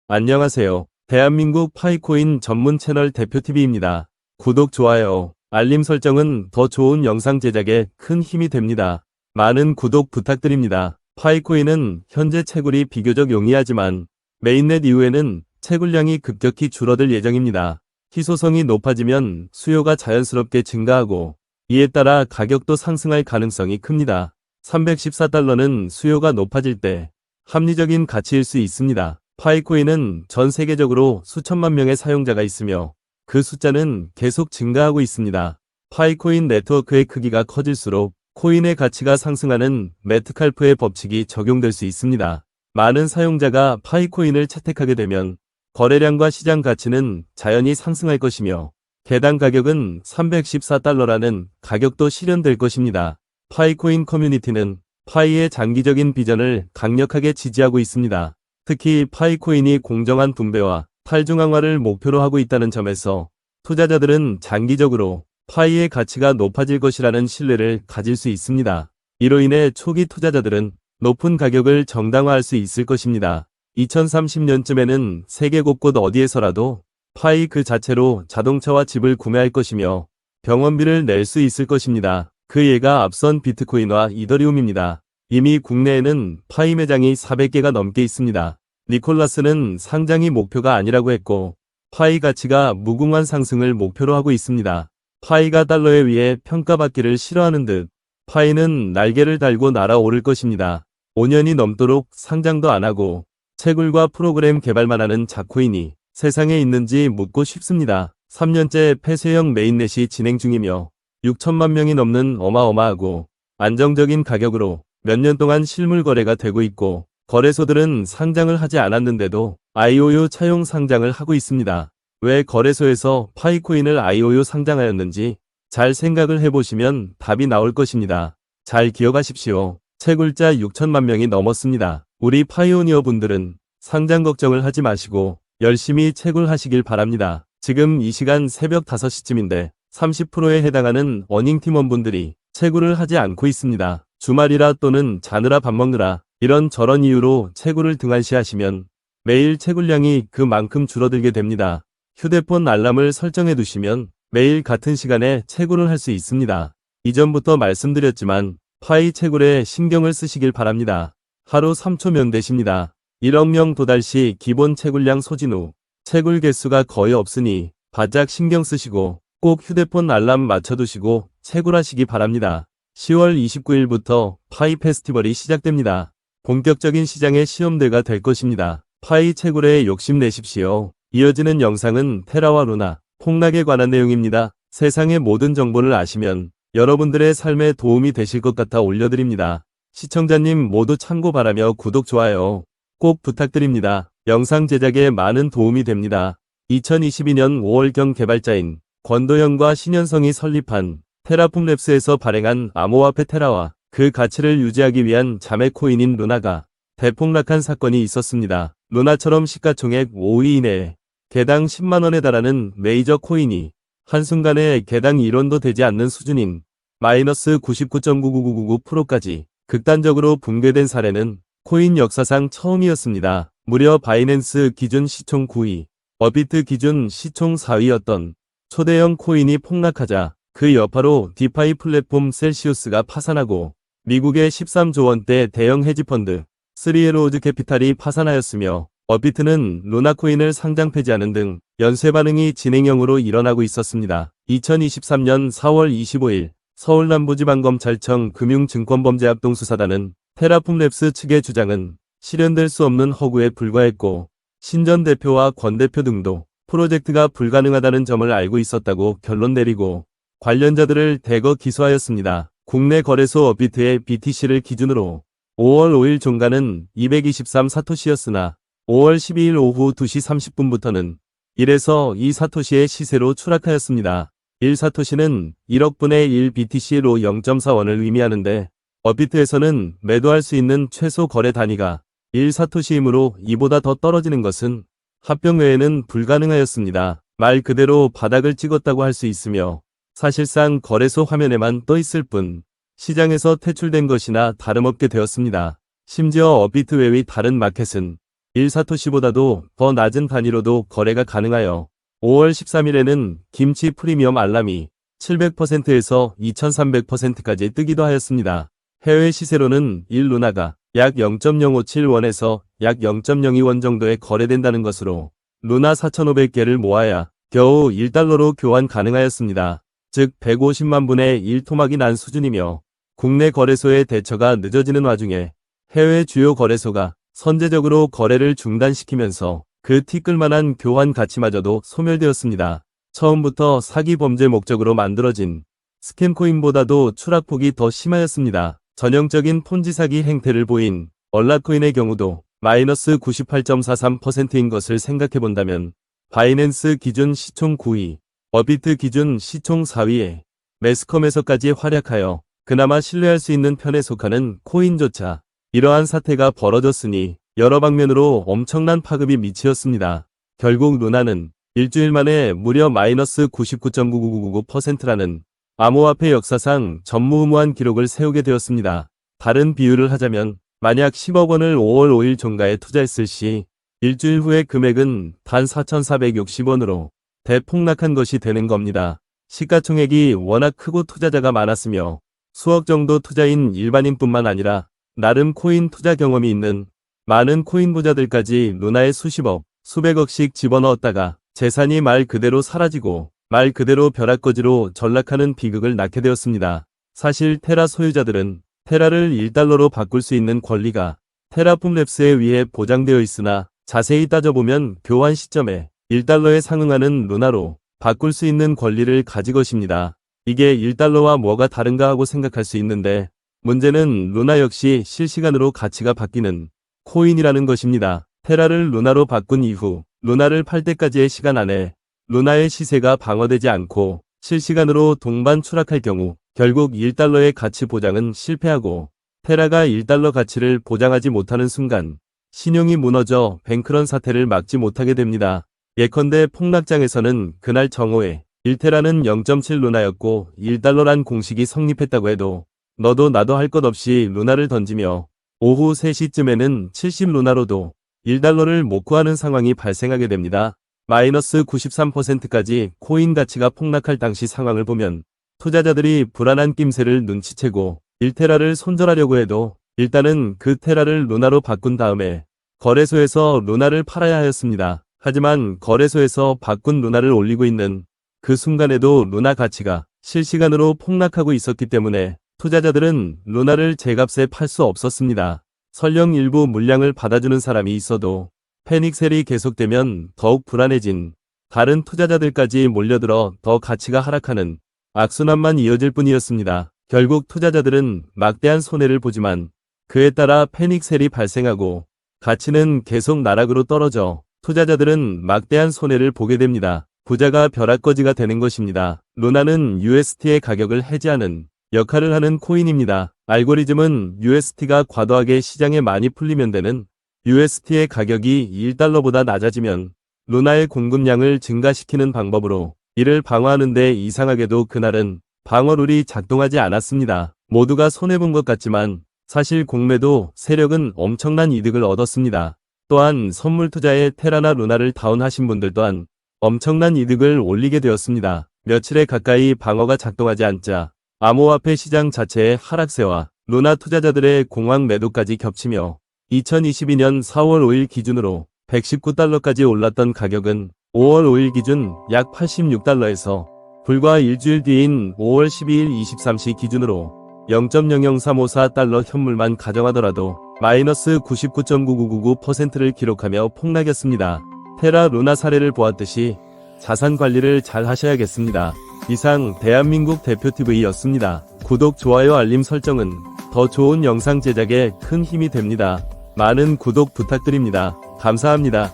안녕하세요. 대한민국 파이코인 전문 채널 대표TV입니다. 구독, 좋아요, 알림 설정은 더 좋은 영상 제작에 큰 힘이 됩니다. 많은 구독 부탁드립니다. 파이코인은 현재 채굴이 비교적 용이하지만 메인넷 이후에는 채굴량이 급격히 줄어들 예정입니다. 희소성이 높아지면 수요가 자연스럽게 증가하고 이에 따라 가격도 상승할 가능성이 큽니다. 314달러는 수요가 높아질 때 합리적인 가치일 수 있습니다. 파이코인은 전 세계적으로 수천만 명의 사용자가 있으며 그 숫자는 계속 증가하고 있습니다. 파이코인 네트워크의 크기가 커질수록 코인의 가치가 상승하는 메트칼프의 법칙이 적용될 수 있습니다. 많은 사용자가 파이코인을 채택하게 되면 거래량과 시장 가치는 자연히 상승할 것이며 개당 가격은 314달러라는 가격도 실현될 것입니다. 파이코인 커뮤니티는 파이의 장기적인 비전을 강력하게 지지하고 있습니다. 특히 파이코인이 공정한 분배와 탈중앙화를 목표로 하고 있다는 점에서 투자자들은 장기적으로 파이의 가치가 높아질 것이라는 신뢰를 가질 수 있습니다. 이로 인해 초기 투자자들은 높은 가격을 정당화할 수 있을 것입니다. 2030년쯤에는 세계 곳곳 어디에서라도 파이 그 자체로 자동차와 집을 구매할 것이며 병원비를 낼 수 있을 것입니다. 그 예가 앞선 비트코인과 이더리움입니다. 이미 국내에는 파이 매장이 400개가 넘게 있습니다. 니콜라스는 상장이 목표가 아니라고 했고 파이 가치가 무궁한 상승을 목표로 하고 있습니다. 파이가 달러에 의해 평가받기를 싫어하는 듯 파이는 날개를 달고 날아오를 것입니다. 5년이 넘도록 상장도 안 하고 채굴과 프로그램 개발만 하는 자코인이 세상에 있는지 묻고 싶습니다. 3년째 폐쇄형 메인넷이 진행 중이며 6천만 명이 넘는 어마어마하고 안정적인 가격으로 몇 년 동안 실물 거래가 되고 있고 거래소들은 상장을 하지 않았는데도 IOU 차용 상장을 하고 있습니다. 왜 거래소에서 파이코인을 IOU 상장하였는지 잘 생각을 해보시면 답이 나올 것입니다. 잘 기억하십시오. 채굴자 6천만 명이 넘었습니다. 우리 파이오니어 분들은 상장 걱정을 하지 마시고 열심히 채굴하시길 바랍니다. 지금 이 시간 새벽 5시쯤인데 30%에 해당하는 어닝 팀원분들이 채굴을 하지 않고 있습니다. 주말이라 또는 자느라 밥 먹느라 이런 저런 이유로 채굴을 등한시하시면 매일 채굴량이 그만큼 줄어들게 됩니다. 휴대폰 알람을 설정해 두시면 매일 같은 시간에 채굴을 할 수 있습니다. 이전부터 말씀드렸지만 파이 채굴에 신경을 쓰시길 바랍니다. 하루 3초면 되십니다. 1억 명 도달 시 기본 채굴량 소진 후 채굴 개수가 거의 없으니 바짝 신경 쓰시고 꼭 휴대폰 알람 맞춰두시고 채굴하시기 바랍니다. 10월 29일부터 파이 페스티벌이 시작됩니다. 본격적인 시장의 시험대가 될 것입니다. 파이 채굴에 욕심내십시오. 이어지는 영상은 테라와 루나, 폭락에 관한 내용입니다. 세상의 모든 정보를 아시면 여러분들의 삶에 도움이 되실 것 같아 올려드립니다. 시청자님 모두 참고 바라며 구독, 좋아요 꼭 부탁드립니다. 영상 제작에 많은 도움이 됩니다. 2022년 5월경 개발자인 권도현과 신현성이 설립한 테라폼랩스에서 발행한 암호화폐 테라와 그 가치를 유지하기 위한 자매 코인인 루나가 대폭락한 사건이 있었습니다. 루나처럼 시가총액 5위 이내에 개당 10만원에 달하는 메이저 코인이 한순간에 개당 1원도 되지 않는 수준인 마이너스 99.99999%까지 극단적으로 붕괴된 사례는 코인 역사상 처음이었습니다. 무려 바이낸스 기준 시총 9위, 업비트 기준 시총 4위였던 초대형 코인이 폭락하자 그 여파로 디파이 플랫폼 셀시우스가 파산하고 미국의 13조 원대 대형 헤지펀드 3에로우즈 캐피탈이 파산하였으며 업비트는 루나코인을 상장 폐지하는 등 연쇄 반응이 진행형으로 일어나고 있었습니다. 2023년 4월 25일 서울남부지방검찰청 금융증권범죄합동수사단은 테라폼랩스 측의 주장은 실현될 수 없는 허구에 불과했고 신 전 대표와 권 대표 등도 프로젝트가 불가능하다는 점을 알고 있었다고 결론 내리고 관련자들을 대거 기소하였습니다. 국내 거래소 업비트의 BTC를 기준으로 5월 5일 종가는 223 사토시였으나 5월 12일 오후 2시 30분부터는 1에서 2 사토시의 시세로 추락하였습니다. 1 사토시는 1억 분의 1 BTC로 0.4원을 의미하는데 업비트에서는 매도할 수 있는 최소 거래 단위가 1 사토시이므로 이보다 더 떨어지는 것은 합병 외에는 불가능하였습니다. 말 그대로 바닥을 찍었다고 할 수 있으며 사실상 거래소 화면에만 떠 있을 뿐 시장에서 퇴출된 것이나 다름없게 되었습니다. 심지어 업비트 외의 다른 마켓은 1사토시보다도 더 낮은 단위로도 거래가 가능하여 5월 13일에는 김치 프리미엄 알람이 700%에서 2300%까지 뜨기도 하였습니다. 해외 시세로는 1루나가 약 0.057원에서 약 0.02원 정도에 거래된다는 것으로 루나 4,500개를 모아야 겨우 1달러로 교환 가능하였습니다. 즉 150만 분의 1 토막이 난 수준이며 국내 거래소의 대처가 늦어지는 와중에 해외 주요 거래소가 선제적으로 거래를 중단시키면서 그 티끌만한 교환 가치마저도 소멸되었습니다. 처음부터 사기 범죄 목적으로 만들어진 스캠코인보다도 추락폭이 더 심하였습니다. 전형적인 폰지 사기 행태를 보인 얼라코인의 경우도 마이너스 98.43%인 것을 생각해본다면 바이낸스 기준 시총 9위, 어비트 기준 시총 4위에 매스컴에서까지 활약하여 그나마 신뢰할 수 있는 편에 속하는 코인조차 이러한 사태가 벌어졌으니 여러 방면으로 엄청난 파급이 미치었습니다. 결국 루나는 일주일 만에 무려 마이너스 99.99999%라는 암호화폐 역사상 전무후무한 기록을 세우게 되었습니다. 다른 비유를 하자면 만약 10억 원을 5월 5일 종가에 투자했을 시 일주일 후의 금액은 단 4,460원으로 대폭락한 것이 되는 겁니다. 시가총액이 워낙 크고 투자자가 많았으며 수억 정도 투자인 일반인뿐만 아니라 나름 코인 투자 경험이 있는 많은 코인 부자들까지 루나에 수십억, 수백억씩 집어넣었다가 재산이 말 그대로 사라지고 말 그대로 벼락거지로 전락하는 비극을 낳게 되었습니다. 사실 테라 소유자들은 테라를 1달러로 바꿀 수 있는 권리가 테라폼랩스에 의해 보장되어 있으나 자세히 따져보면 교환 시점에 1달러에 상응하는 루나로 바꿀 수 있는 권리를 가진 것입니다. 이게 1달러와 뭐가 다른가 하고 생각할 수 있는데 문제는 루나 역시 실시간으로 가치가 바뀌는 코인이라는 것입니다. 테라를 루나로 바꾼 이후 루나를 팔 때까지의 시간 안에 루나의 시세가 방어되지 않고 실시간으로 동반 추락할 경우 결국 1달러의 가치 보장은 실패하고 테라가 1달러 가치를 보장하지 못하는 순간 신용이 무너져 뱅크런 사태를 막지 못하게 됩니다. 예컨대 폭락장에서는 그날 정오에 1테라는 0.7 루나였고 1달러란 공식이 성립했다고 해도 너도 나도 할 것 없이 루나를 던지며 오후 3시쯤에는 70 루나로도 1달러를 못 구하는 상황이 발생하게 됩니다. 마이너스 93%까지 코인 가치가 폭락할 당시 상황을 보면 투자자들이 불안한 낌새를 눈치채고 1테라를 손절하려고 해도 일단은 그 테라를 루나로 바꾼 다음에 거래소에서 루나를 팔아야 하였습니다. 하지만 거래소에서 바꾼 루나를 올리고 있는 그 순간에도 루나 가치가 실시간으로 폭락하고 있었기 때문에 투자자들은 루나를 제값에 팔 수 없었습니다. 설령 일부 물량을 받아주는 사람이 있어도 패닉셀이 계속되면 더욱 불안해진 다른 투자자들까지 몰려들어 더 가치가 하락하는 악순환만 이어질 뿐이었습니다. 결국 투자자들은 막대한 손해를 보지만 그에 따라 패닉셀이 발생하고 가치는 계속 나락으로 떨어져 투자자들은 막대한 손해를 보게 됩니다. 부자가 벼락거지가 되는 것입니다. 루나는 UST의 가격을 해지하는 역할을 하는 코인입니다. 알고리즘은 UST가 과도하게 시장에 많이 풀리면 되는 UST의 가격이 1달러보다 낮아지면 루나의 공급량을 증가시키는 방법으로 이를 방어하는데 이상하게도 그날은 방어룰이 작동하지 않았습니다. 모두가 손해본 것 같지만 사실 공매도 세력은 엄청난 이득을 얻었습니다. 또한 선물 투자에 테라나 루나를 다운하신 분들 또한 엄청난 이득을 올리게 되었습니다. 며칠에 가까이 방어가 작동하지 않자 암호화폐 시장 자체의 하락세와 루나 투자자들의 공황 매도까지 겹치며 2022년 4월 5일 기준으로 119달러까지 올랐던 가격은 5월 5일 기준 약 86달러에서 불과 일주일 뒤인 5월 12일 23시 기준으로 0.00354달러 현물만 가정하더라도 마이너스 99.99999%를 기록하며 폭락했습니다. 테라 루나 사례를 보았듯이 자산 관리를 잘 하셔야겠습니다. 이상 대한민국 대표TV였습니다. 구독, 좋아요, 알림 설정은 더 좋은 영상 제작에 큰 힘이 됩니다. 많은 구독 부탁드립니다. 감사합니다.